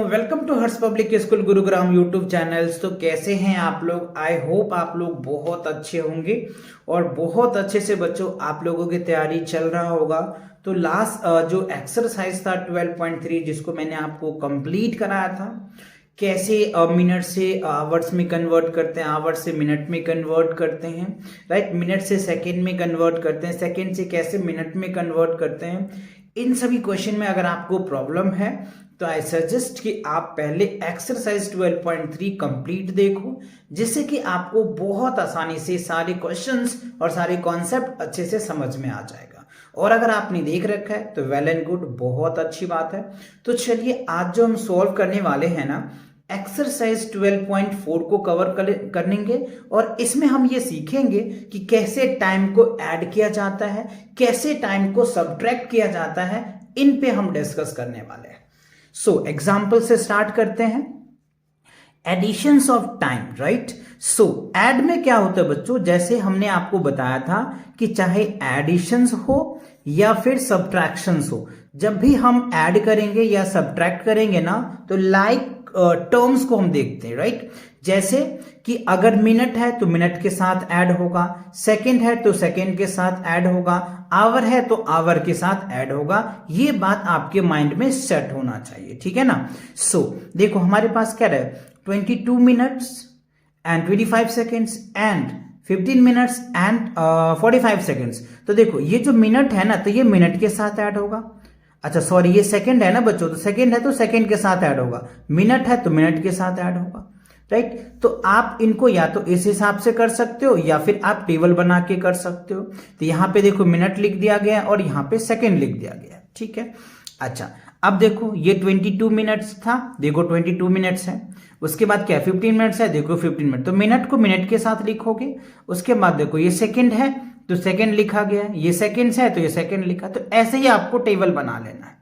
Welcome to Harsh public school Gurugram YouTube channels. तो कैसे हैं आप लोग? आई होप आप लोग बहुत अच्छे होंगे और बहुत अच्छे से बच्चों आप लोगों की तैयारी चल रहा होगा। तो लास्ट जो एक्सरसाइज था 12.3 जिसको मैंने आपको कंप्लीट कराया था, कैसे मिनट से आवर्स में कन्वर्ट करते हैं, आवर्स से मिनट में कन्वर्ट करते हैं, राइट, मिनट से सेकंड में कन्वर्ट करते हैं, सेकंड से कैसे मिनट में कन्वर्ट करते हैं। इन सभी क्वेश्चन में अगर आपको प्रॉब्लम है तो आई सजेस्ट कि आप पहले एक्सरसाइज 12.3 कंप्लीट देखो, जिससे कि आपको बहुत आसानी से सारे क्वेश्चंस और सारे कॉन्सेप्ट अच्छे से समझ में आ जाएगा। और अगर आपने देख रखा है तो वेल एंड गुड, बहुत अच्छी बात है। तो चलिए आज जो हम सॉल्व करने वाले हैं ना, एक्सरसाइज 12.4 को कवर करेंगे और इसमें हम ये सीखेंगे कि कैसे टाइम को ऐड किया जाता है, कैसे टाइम को सब्ट्रैक्ट किया जाता है। इन पे हम डिस्कस करने वाले हैं। सो एग्जाम्पल से स्टार्ट करते हैं। Additions of time, right. So add में क्या होता है बच्चों, जैसे हमने आपको बताया था कि चाहे एडिशंस हो या फिर सब्ट्रैक्शंस हो, जब भी हम ऐड करेंगे या सब्ट्रैक्ट करेंगे ना, तो लाइक टर्म्स को हम देखते हैं, राइट। जैसे कि अगर मिनट है तो मिनट के साथ ऐड होगा, सेकंड है तो सेकंड के साथ ऐड होगा, आवर है तो आवर के साथ ऐड होगा। ये बात आपके माइंड में सेट होना चाहिए, ठीक है ना। सो देखो हमारे पास क्या रहे, 22 minutes and 25 seconds and 15 minutes and 45 seconds. तो देखो ये जो मिनट है ना, तो ये मिनट के साथ ऐड होगा। अच्छा सॉरी, ये सेकंड है ना बच्चों, तो सेकंड है तो सेकंड के साथ ऐड होगा, मिनट है तो मिनट के साथ ऐड होगा, राइट। तो आप इनको या तो इस हिसाब से कर सकते हो या फिर आप टेबल बना के कर सकते हो। तो यहां पे देखो मिनट लिख दिया गया है और यहां पे सेकंड लिख दिया गया है, ठीक है। अच्छा अब देखो ये 22 मिनट्स था, देखो 22 मिनट्स है। उसके बाद क्या 15 मिनट्स है, देखो 15 मिनट, तो मिनट को मिनट के साथ लिखोगे। उसके बाद देखो ये सेकंड है तो सेकंड लिखा गया, ये सेकंड्स है तो ये सेकंड लिखा। तो ऐसे ही आपको टेबल बना लेना है।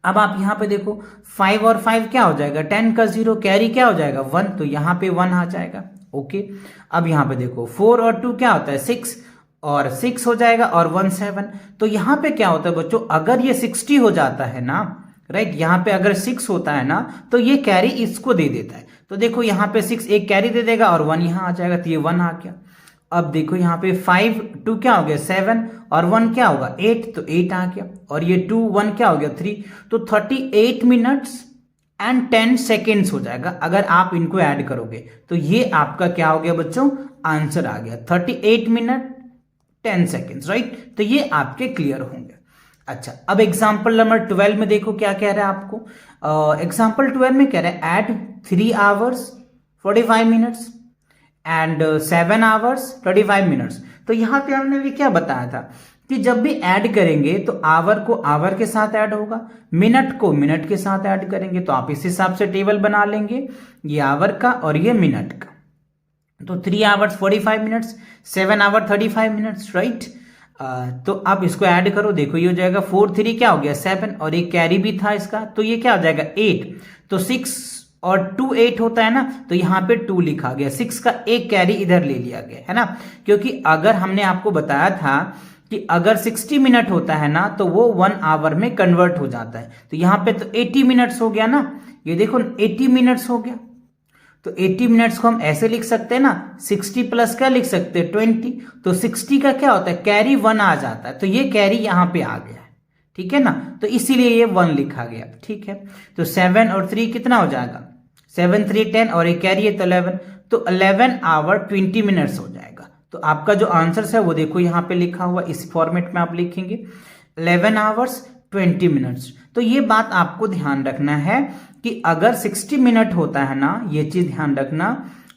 अब आप यहां पे देखो 5 और 5 क्या हो जाएगा, 10 का 0 कैरी क्या हो जाएगा 1, तो यहां पे 1 आ जाएगा, ओके। अब यहां पे देखो 4 और 2 क्या होता है 6 और 6 हो जाएगा और 1 7। तो यहां पे क्या होता है बच्चों, अगर ये 60 हो जाता है ना, राइट, यहां पे अगर 6 होता है ना तो ये कैरी इसको दे देता है। तो देखो यहां पे 6 एक कैरी दे देगा और 1 यहां आ जाएगा, तो ये 1 आ गया। अब देखो यहाँ पे 5 2 क्या हो गया 7 और 1 क्या होगा 8, तो 8 आ गया। और ये 2 1 क्या हो गया 3, तो 38 मिनट्स एंड 10 सेकेंड्स हो जाएगा अगर आप इनको ऐड करोगे। तो ये आपका क्या हो गया बच्चों, आंसर आ गया 38 मिनट 10 सेकेंड्स, राइट। तो ये आपके क्लियर होंगे। अच्छा अब एग्जाम्पल नंबर 12 में देखो क्या कह रहा है आपको। एग्जाम्पल 12 में कह रहा है add 3 hours 45 minutes and 7 hours 35 minutes. तो यहां पे हमने भी क्या बताया था कि जब भी ऐड करेंगे तो आवर को आवर के साथ ऐड होगा, मिनट को मिनट के साथ ऐड करेंगे। तो आप इस हिसाब से टेबल बना लेंगे, ये आवर का और ये मिनट का। तो 3 hours 45 minutes, 7 hour 35 minutes, right. तो आप इसको ऐड करो, देखो ये हो जाएगा 4 3 क्या हो गया 7 और एक कैरी भी था इसका, तो ये क्या हो जाएगा 8। तो 6 और 2 8 होता है ना, तो यहां पे 2 लिखा गया, 6 का एक कैरी इधर ले लिया गया है ना। क्योंकि अगर हमने आपको बताया था कि अगर 60 मिनट होता है ना तो वो 1 आवर में कन्वर्ट हो जाता है। तो यहां पे तो 80 मिनट्स हो गया ना, ये देखो 80 मिनट्स हो गया। तो 80 मिनट्स को हम ऐसे लिख सकते हैं ना, 60 प्लस क्या लिख सकते हैं 20। तो 60 का क्या होता है कैरी 1 आ जाता है, तो ये कैरी यहां पे आ गया, ठीक है ना। तो इसीलिए ये 1 लिखा गया, ठीक है। तो 7 और 3 कितना हो जाएगा 7 3 10 और एक कैरी है तो 11, तो 11 आवर 20 मिनट्स हो जाएगा। तो आपका जो आंसर है वो देखो यहाँ पे लिखा हुआ, इस फॉर्मेट में आप लिखेंगे 11 आवर्स 20 मिनट्स। तो ये बात आपको ध्यान रखना है कि अगर 60 मिनट होता है ना, ये चीज ध्यान रखना,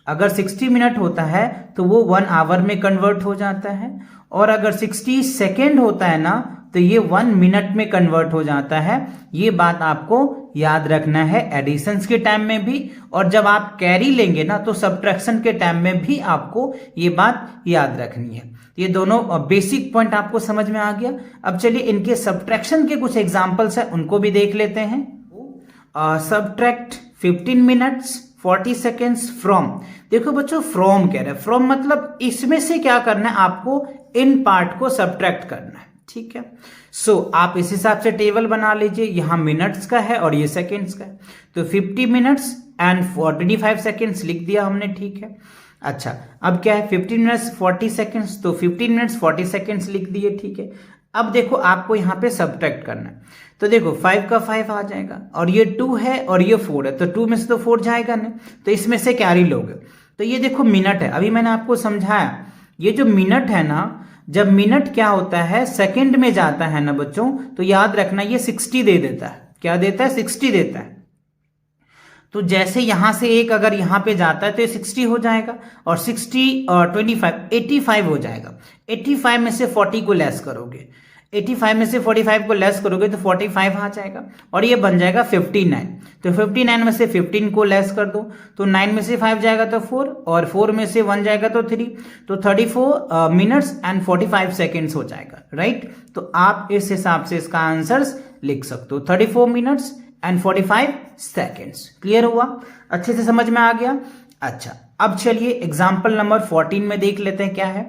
अगर 60 मिनट होता है तो वो 1 आवर में कन्वर्ट हो जाता है, और अगर 60 सेकेंड होता है ना तो ये 1 मिनट में कन्वर्ट हो जाता है। ये बात आपको याद रखना है एडिशंस के टाइम में भी, और जब आप कैरी लेंगे ना तो सब्ट्रैक्शन के टाइम में भी आपको ये बात याद रखनी है। ये दोनों बेसिक पॉइंट आपको समझ में आ गया। अब चलिए इनके सब्ट्रैक्शन के कुछ एग्जांपल्स है, उनको भी देख लेते हैं। Subtract 15 minutes 40 seconds from. देखो बच्चों फ्रॉम कह रहे हैं, फ्रॉम मतलब इसमें से क्या करना है आपको, इन पार्ट को सब्ट्रैक्ट करना है, ठीक है। सो आप इस हिसाब से टेबल बना लीजिए, यहां मिनट्स का है और ये सेकेंड्स का है, तो 50 मिनट्स एंड 45 सेकेंड्स लिख दिया हमने, ठीक है। अच्छा, अब क्या है 15 मिनट्स 40 सेकेंड्स, तो 15 मिनट्स 40 सेकेंड्स लिख दिए, ठीक है। अब देखो आपको यहाँ पे सब्ट्रैक्ट करना है, तो देखो 5 का 5 आ जाएगा और ये 2 है और ये 4 है, तो 2 में से तो 4 जाएगा नहीं, तो इसमें से कैरी लोगे। तो ये देखो मिनट है, अभी मैंने आपको समझाया, ये जो मिनट है ना, जब मिनट क्या होता है सेकंड में जाता है ना बच्चों, तो याद रखना ये 60 दे देता है। क्या देता है? 60 देता है। तो जैसे यहां से एक अगर यहां पे जाता है तो ये 60 हो जाएगा, और 60 और 25 85 हो जाएगा। 85 में से 40 को लेस करोगे, 85 में से 45 को लेस करोगे तो 45 आ जाएगा, और ये बन जाएगा 59। तो 59 में से 15 को लेस कर दो, तो 9 में से 5 जाएगा तो 4, और 4 में से 1 जाएगा तो 3, तो 34 मिनट्स एंड 45 सेकेंड्स हो जाएगा, राइट। तो आप इस हिसाब से इसका आंसर लिख सकते हो, 34 मिनट्स एंड 45 सेकेंड्स। क्लियर हुआ? अच्छे से समझ में आ गया? अच्छा, अब चलिए एग्जाम्पल नंबर 14 में देख लेते हैं क्या है।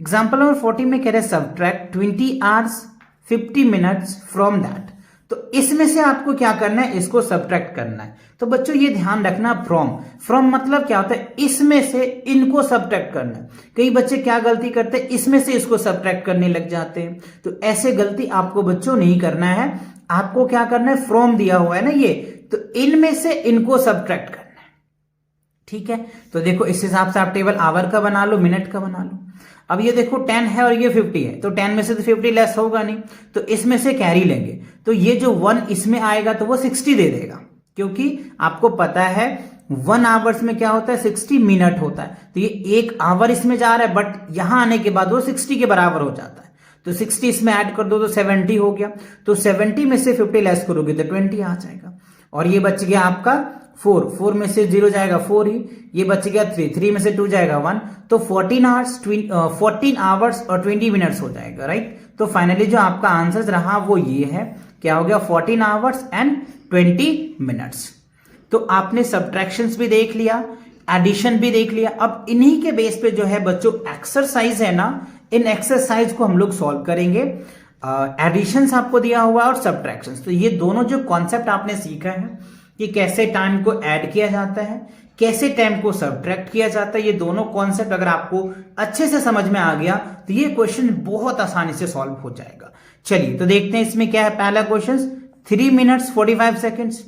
एग्जाम्पल नंबर 14 में कह रहे हैं subtract 20 hours 50 minutes from that. तो इसमें से आपको क्या करना है? इसको सब्ट्रैक्ट करना है। तो बच्चों ये ध्यान रखना, फ्रॉम मतलब क्या होता है? इसमें से इनको सब्ट्रैक्ट करना है। कई बच्चे क्या गलती करते हैं? इसमें से इसको सब्ट्रैक्ट करने लग जाते हैं, तो ऐसे गलती आपको बच्चों नहीं करना है। आपको क्या करना है? फ्रॉम दिया हुआ है ना ये, तो इनमें से इनको सब्ट्रैक्ट करना है, ठीक है। तो देखो इस हिसाब से आप टेबल आवर का बना लो, मिनट का बना लो। अब ये देखो 10 है और ये 50 है, तो 10 में से तो 50 लेस होगा नहीं, तो इसमें से कैरी लेंगे, तो ये जो 1 इसमें आएगा तो वो 60 दे देगा, क्योंकि आपको पता है 1 आवर्स में क्या होता है? 60 मिनट होता है। तो ये 1 आवर इसमें जा रहा है, बट यहां आने के बाद वो 60 के बराबर हो जाता है, तो 60 इसमें ऐड कर दो तो 70 हो गया। तो 70 में से 50 लेस करोगे तो 20 आ जाएगा, और ये बच गया आपका 4 में से 0 जाएगा 4 ही, ये बच गया 3 में से 2 जाएगा 1, तो 14 आवर्स और 20 मिनट्स हो जाएगा, राइट। तो फाइनली जो आपका आंसर रहा वो ये है, क्या हो गया? 14 आवर्स एंड 20 मिनट्स। तो आपने सब्ट्रैक्शंस भी देख लिया, एडिशन भी देख लिया। अब इन्हीं के बेस पे जो है बच्चों एक्सरसाइज है ना, इन एक्सरसाइज को हम लोग सॉल्व करेंगे। एडिशंस आपको दिया हुआ और सब्ट्रैक्शंस, तो ये दोनों जो कॉन्सेप्ट आपने सीखा है कि कैसे टाइम को ऐड किया जाता है, कैसे टाइम को सब्ट्रैक्ट किया जाता है, ये दोनों कॉन्सेप्ट अगर आपको अच्छे से समझ में आ गया तो ये क्वेश्चन बहुत आसानी से सॉल्व हो जाएगा। चलिए तो देखते हैं इसमें क्या है। पहला question 3 minutes 45 seconds,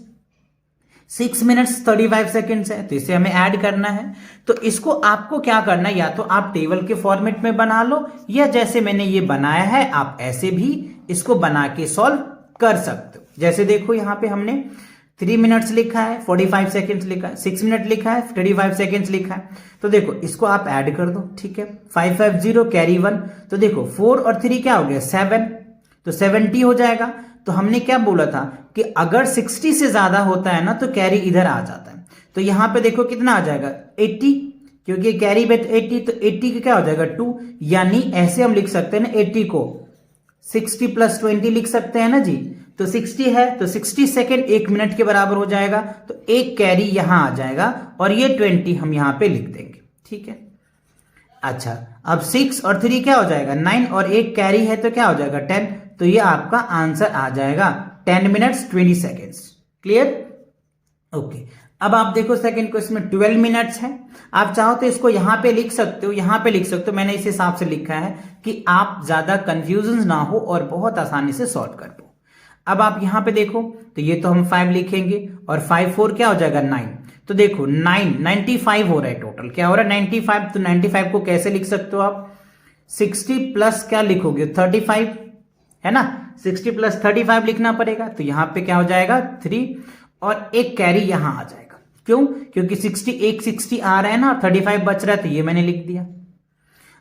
6 minutes 35 seconds है, तो इसे हमें ऐड करना है। तो इसको आपको क्या करना है? या तो आप टेबल के फॉर्मेट में बना लो, या जैसे मैंने ये बनाया है आप ऐसे भी इसको बना के सॉल्व कर सकते हो। जैसे देखो यहाँ पे हमने 3 मिनट्स लिखा है, 45 सेकेंड्स लिखा है, 6 मिनट लिखा है, 35 सेकेंड्स लिखा है। तो देखो इसको आप ऐड कर दो, ठीक है। 550 कैरी 1, तो देखो 4 और 3 क्या हो गया? 7, तो 70 हो जाएगा। तो हमने क्या बोला था कि अगर 60 से ज्यादा होता है ना तो कैरी इधर आ जाता है। तो यहां पे देखो कितना आ जाएगा? 80, क्योंकि कैरी बेट 80, तो 80 का क्या हो जाएगा? 2, यानी ऐसे हम लिख सकते हैं ना 80 को 60 + 20 लिख सकते हैं ना जी। तो 60 है तो 60 सेकेंड 1 मिनट के बराबर हो जाएगा, तो एक कैरी यहां आ जाएगा और ये 20 हम यहां पे लिख देंगे, ठीक है। अच्छा, अब 6 और 3 क्या हो जाएगा? 9, और एक कैरी है तो क्या हो जाएगा? 10, तो ये आपका आंसर आ जाएगा 10 मिनट्स 20 सेकेंड्स। क्लियर? ओके। अब आप देखो सेकंड क्वेश्चन में 12 मिनट्स है। आप चाहो तो इसको यहां पे लिख सकते हो, यहां पे लिख सकते हो। मैंने इस हिसाब से लिखा है कि आप ज्यादा कंफ्यूजन ना हो और बहुत आसानी से सॉल्व कर दो। अब आप यहां पे देखो तो ये तो हम 5 लिखेंगे, और 5 4 क्या हो जाएगा? 9। तो देखो 95 हो रहा है टोटल। क्या हो रहा है? 95। तो 95 को कैसे लिख सकते हो आप? 60 प्लस क्या लिखोगे? 35 है ना, 60 + 35 लिखना पड़ेगा। तो यहां पे क्या हो जाएगा? 3, और एक कैरी यहां आ जाएगा। क्यों? क्योंकि 60 आ रहा है ना, 35 बच रहा है, तो ये मैंने लिख दिया।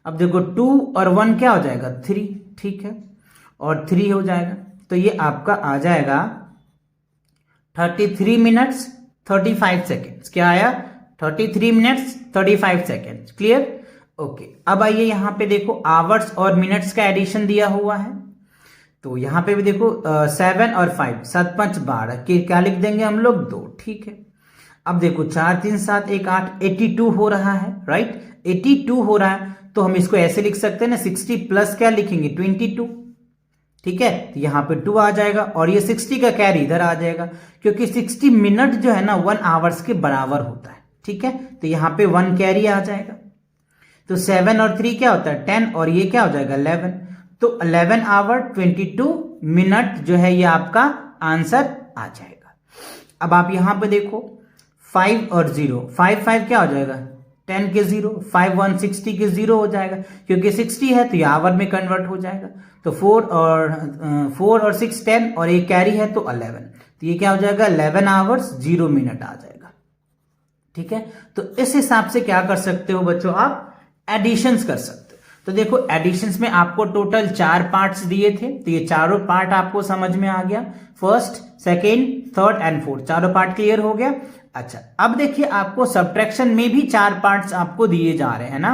अब देखो 2 और 1 क्या हो जाएगा? 3, ठीक है, और 3 हो जाएगा। तो ये आपका आ जाएगा 33 मिनट्स 35 सेकेंड्स। क्या आया? 33 मिनट्स 35 सेकेंड्स। क्लियर? ओके। अब आइए यहां पे देखो आवर्स और मिनट्स का एडिशन दिया हुआ है। तो यहां पे भी देखो 7 और 5, 7 5 12 के क्या लिख देंगे हम लोग? 2, ठीक है। अब देखो 4 3 7 1 8, 82 हो रहा है, राइट। 82 हो रहा है, तो हम इसको ऐसे लिख सकते हैं ना, 60 प्लस क्या लिखेंगे? 22, ठीक है, तो यहाँ पे 2 आ जाएगा और ये 60 का कैरी इधर आ जाएगा, क्योंकि 60 मिनट जो है ना 1 आवर्स के बराबर होता है। ठीक है, तो यहाँ पे 1 कैरी आ जाएगा। तो 7 और 3 क्या होता है 10, और ये क्या हो जाएगा 11। तो 11 आवर 22 मिनट जो है ये आपका आंसर आ जाएगा। अब आप यहां पे देखो 5 और 0, 5 क्या हो जाएगा 10 के 0, 5 1 60 के 0 हो जाएगा, क्योंकि 60 है तो ये आवर में कन्वर्ट हो जाएगा। तो 4 और 6 10 और एक कैरी है तो 11, तो ये क्या हो जाएगा 11 आवर्स 0 मिनट आ जाएगा। ठीक है, तो इस हिसाब से क्या कर सकते हो बच्चों, आप एडिशंस कर सकते हो। तो देखो एडिशंस में आपको टोटल 4 पार्ट्स दिए थे, तो ये चारों पार्ट आपको समझ में आ गया। First, second, third and fourth, चारों पार्ट क्लियर हो गया। अच्छा, अब देखिए आपको सब्ट्रैक्शन में भी 4 पार्ट्स आपको दिए जा रहे हैं ना।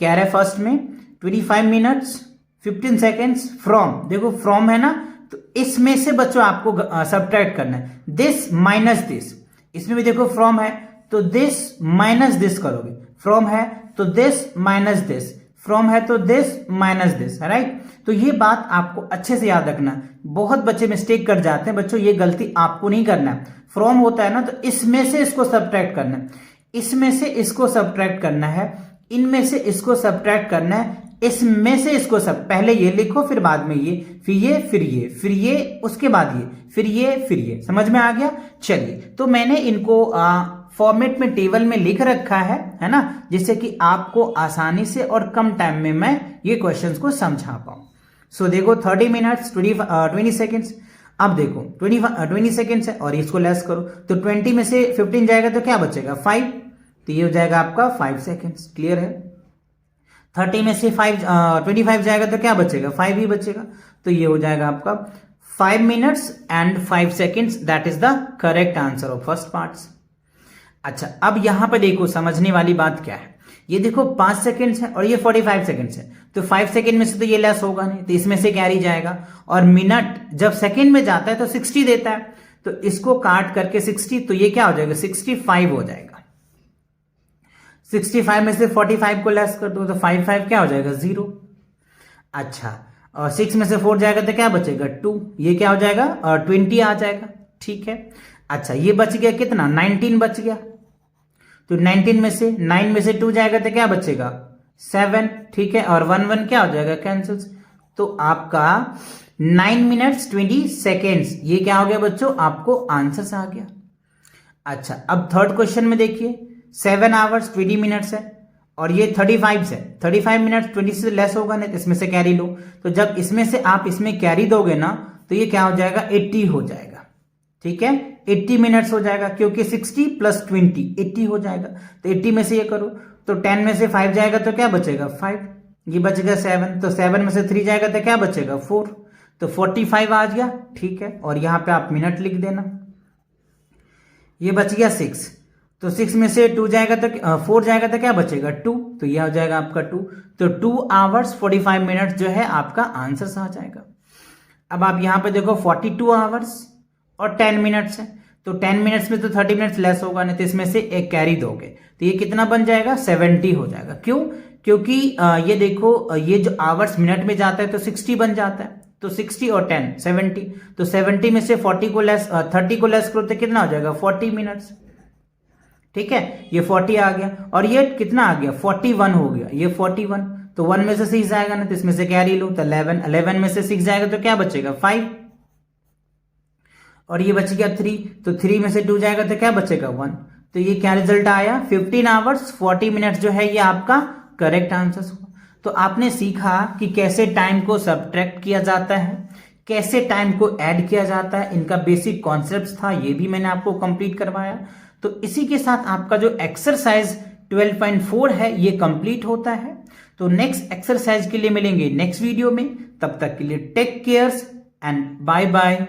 कह रहे फर्स्ट में 25 मिनट्स 15 सेकेंड्स फ्रॉम, देखो फ्रॉम है ना, तो इसमें से बच्चों आपको सब्ट्रैक्ट करना है दिस माइनस दिस। इसमें भी देखो फ्रॉम है तो दिस माइनस दिस करोगे, फ्रॉम है तो दिस माइनस दिस, फ्रॉम है तो दिस माइनस दिस, राइट। तो ये बात आपको अच्छे से याद रखना। बहुत बच्चे मिस्टेक कर जाते हैं बच्चों, ये गलती आपको नहीं करना है। फ्रॉम होता है ना तो इसमें से इसको सब्ट्रैक्ट करना है, इसमें से इसको सब्ट्रैक्ट करना है, इनमें से इसको सब्ट्रैक्ट करना है, इसमें से इसको सब, पहले ये लिखो फिर बाद में ये, फिर ये, फिर ये, फिर ये, उसके बाद ये, फिर ये, फिर ये। समझ में आ गया। चलिए, तो मैंने इनको फॉर्मेट में टेबल में लिख रखा है ना, जिससे कि आपको आसानी से और कम टाइम में मैं ये क्वेश्चंस को समझा पाऊं। सो देखो 30 मिनट्स 20 सेकेंड्स। अब देखो 20 सेकेंड्स है और इसको लेस करो, तो 20 में से 15 जाएगा तो क्या बचेगा 5, तो ये हो जाएगा आपका 5 सेकेंड्स। क्लियर है। 30 में से 25 जाएगा तो क्या बचेगा 5 ही बचेगा, तो ये हो जाएगा आपका 5 minutes and 5 seconds. That is the correct answer of first parts. अच्छा, अब यहां पे देखो समझने वाली बात क्या है। ये देखो 5 सेकेंड्स है और ये 45 सेकेंड्स है, तो 5 सेकेंड में से तो ये लेस होगा नहीं, तो इसमें से कैरी जाएगा। और मिनट जब सेकेंड में जाता है तो 60 देता है, तो इसको काट करके 60, तो ये क्या हो जाएगा 65 हो जाएगा। 65 में से 45 को लेस कर दो तो 5 क्या हो जाएगा 0। अच्छा, और 6 में से 4 जाएगा तो क्या बचेगा 2, ये क्या हो जाएगा और 20 आ जाएगा। ठीक है। अच्छा, ये बच गया कितना 19 बच गया, तो 19 में से 9 में से 2 जाएगा तो क्या बचेगा 7। ठीक है, और 1 1 क्या हो जाएगा कैंसिल, तो आपका 9 मिनट्स 20 सेकेंड्स ये क्या हो गया बच्चों, आपको आंसर आ गया। अच्छा, अब थर्ड क्वेश्चन में देखिए 7 आवर्स 20 मिनट्स है और ये 35 है, 35 मिनट्स 20 से लेस होगा नहीं, तो इसमें से कैरी लो, तो जब इसमें से आप इसमें कैरी दोगे ना तो ये क्या हो जाएगा 80 हो जाएगा। ठीक है, 80 मिनट्स हो जाएगा, क्योंकि 60 प्लस 20 80 हो जाएगा। तो 80 में से ये करो तो 10 में से 5 जाएगा तो क्या बचेगा 5, ये बचेगा 7, तो 7 में से 3 जाएगा तो क्या बचेगा 4, तो 45 आ गया। ठीक है, और यहां पे आप मिनट लिख देना। ये बच गया 6, तो 6 में से 2 जाएगा तो 4 जाएगा तो क्या बचेगा 2, तो यह हो जाएगा आपका 2, तो 2 आवर्स 45 मिनट जो है आपका आंसर आ जाएगा। अब आप यहां पे देखो 42 आवर्स और 10 मिनट्स है, तो 10 मिनट्स में तो 30 मिनट्स लेस होगा नहीं, तो इसमें से एक कैरी दोगे तो ये कितना बन जाएगा 70 हो जाएगा। क्यों, क्योंकि ये देखो ये जो आवर्स मिनट में जाता है तो 60 बन जाता है, तो 60 और 10 70, तो 70 में से 40 को लेस 30 को लेस करो तो कितना हो जाएगा 40 मिनट्स। ठीक है, ये 40 आ गया और ये कितना आ गया 41 हो गया, ये 41, तो 1 में से 6 जाएगा ना तो इसमें से कैरी लो, तो 11 में से 6 जाएगा तो क्या बचेगा 5, और ये बच गया 3, तो 3 में से 2 जाएगा तो क्या बचेगा 1, तो ये क्या रिजल्ट आया 15 आवर्स 40 मिनट्स जो है ये आपका करेक्ट आंसर हुआ। तो आपने सीखा कि कैसे टाइम को सब्ट्रैक्ट किया जाता है, कैसे टाइम को ऐड किया जाता है, इनका बेसिक कॉन्सेप्ट था, ये भी मैंने आपको कंप्लीट करवाया। तो इसी के साथ आपका जो एक्सरसाइज 12.4 है ये कंप्लीट होता है। तो नेक्स्ट एक्सरसाइज के लिए मिलेंगे नेक्स्ट वीडियो में, तब तक के लिए take cares and bye bye.